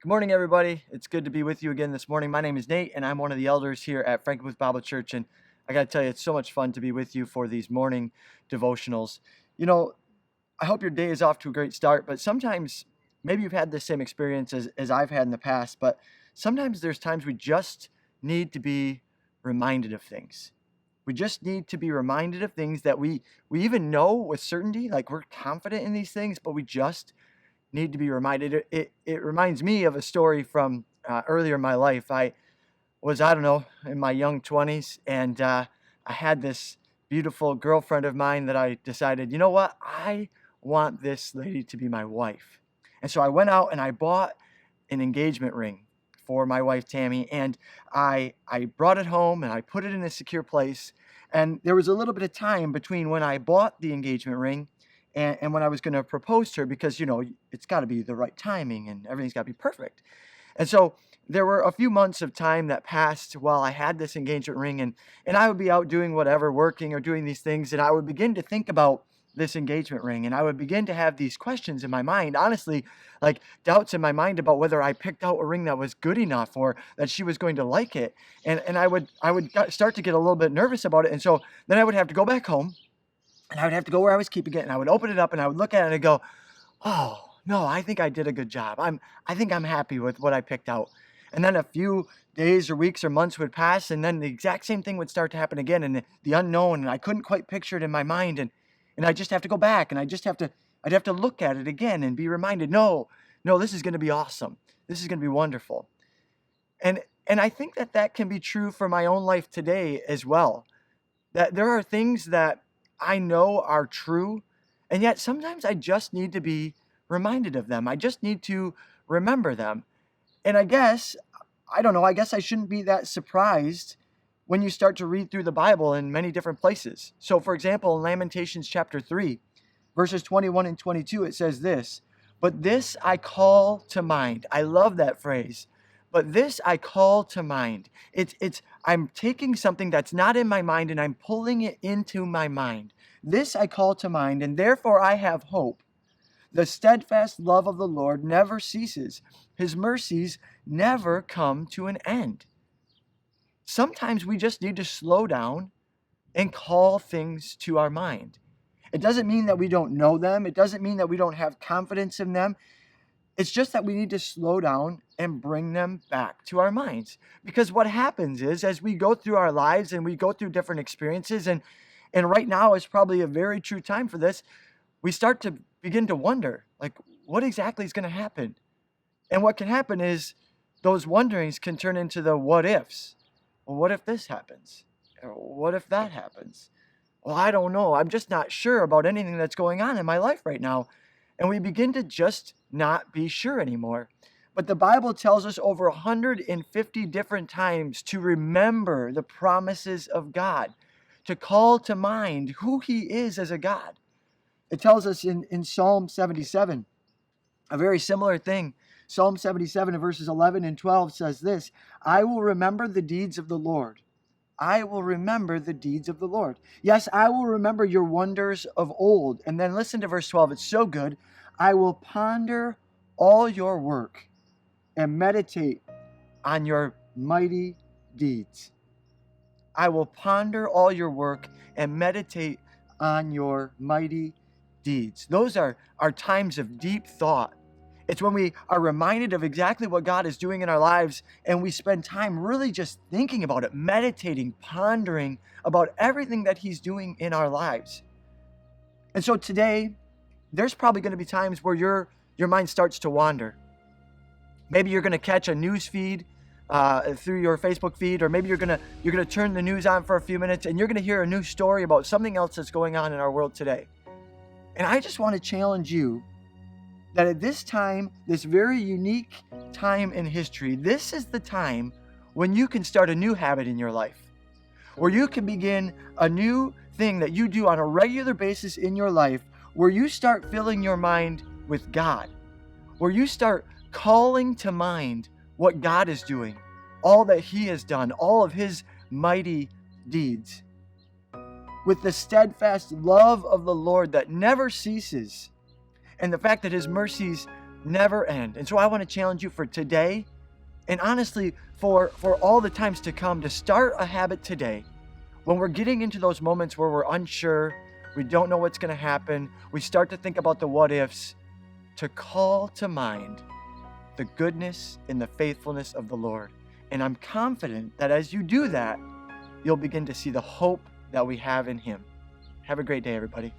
Good morning, everybody. It's good to be with you again this morning. My name is Nate, and I'm one of the elders here at Frankenmuth Bible Church. And I got to tell you, it's so much fun to be with you for these morning devotionals. You know, I hope your day is off to a great start, but sometimes maybe you've had the same experience as I've had in the past, but sometimes there's times we just need to be reminded of things. We just need to be reminded of things that we even know with certainty, like we're confident in these things, but we just need to be reminded. It reminds me of a story from earlier in my life. I don't know, in my young 20s, and I had this beautiful girlfriend of mine that I decided, you know what, I want this lady to be my wife. And so I went out and I bought an engagement ring for my wife Tammy, and I brought it home and I put it in a secure place. And there was a little bit of time between when I bought the engagement ring and when I was going to propose to her, because it's got to be the right timing and everything's got to be perfect. And so there were a few months of time that passed while I had this engagement ring, and I would be out doing whatever, working or doing these things, and I would begin to think about this engagement ring, and I would begin to have these questions in my mind, honestly, like doubts in my mind about whether I picked out a ring that was good enough or that she was going to like it. And I would start to get a little bit nervous about it. And so then I would have to go back home and I would have to go where I was keeping it, and I would open it up and I would look at it and I'd go, oh, no, I think I did a good job. I think I'm happy with what I picked out. And then a few days or weeks or months would pass, and then the exact same thing would start to happen again, and the unknown, and I couldn't quite picture it in my mind, and I just have to go back, and I'd have to look at it again and be reminded, no, this is going to be awesome. This is going to be wonderful. And I think that can be true for my own life today as well. That there are things that I know are true, and yet sometimes I just need to be reminded of them. I just need to remember them. And I don't know, I guess I shouldn't be that surprised when you start to read through the Bible in many different places. So, for example, in Lamentations chapter 3, verses 21 and 22, it says this, "But this I call to mind." I love that phrase. But this I call to mind. I'm taking something that's not in my mind and I'm pulling it into my mind. This I call to mind, and therefore I have hope. The steadfast love of the Lord never ceases. His mercies never come to an end. Sometimes we just need to slow down and call things to our mind. It doesn't mean that we don't know them. It doesn't mean that we don't have confidence in them. It's just that we need to slow down and bring them back to our minds. Because what happens is, as we go through our lives and we go through different experiences, and right now is probably a very true time for this, we start to begin to wonder, like, what exactly is going to happen? And what can happen is those wonderings can turn into the what ifs. Well, what if this happens? Or what if that happens? Well, I don't know. I'm just not sure about anything that's going on in my life right now. And we begin to just not be sure anymore. But the Bible tells us over 150 different times to remember the promises of God, to call to mind who He is as a God. It tells us in Psalm 77, a very similar thing. Psalm 77 in verses 11 and 12 says this, "I will remember the deeds of the Lord. I will remember the deeds of the Lord. Yes, I will remember your wonders of old." And then listen to verse 12. It's so good. "I will ponder all your work and meditate on your mighty deeds." I will ponder all your work and meditate on your mighty deeds. Those are times of deep thought. It's when we are reminded of exactly what God is doing in our lives, and we spend time really just thinking about it, meditating, pondering about everything that He's doing in our lives. And so today, there's probably going to be times where your mind starts to wander. Maybe you're going to catch a news feed through your Facebook feed, or maybe you're going to turn the news on for a few minutes, and you're going to hear a new story about something else that's going on in our world today. And I just want to challenge you that at this time, this very unique time in history, this is the time when you can start a new habit in your life, where you can begin a new thing that you do on a regular basis in your life, where you start filling your mind with God, where you start calling to mind what God is doing, all that He has done, all of His mighty deeds. With the steadfast love of the Lord that never ceases, and the fact that His mercies never end. And so I want to challenge you for today, and honestly, for all the times to come, to start a habit today. When we're getting into those moments where we're unsure, we don't know what's going to happen, we start to think about the what ifs, to call to mind the goodness and the faithfulness of the Lord. And I'm confident that as you do that, you'll begin to see the hope that we have in Him. Have a great day, everybody.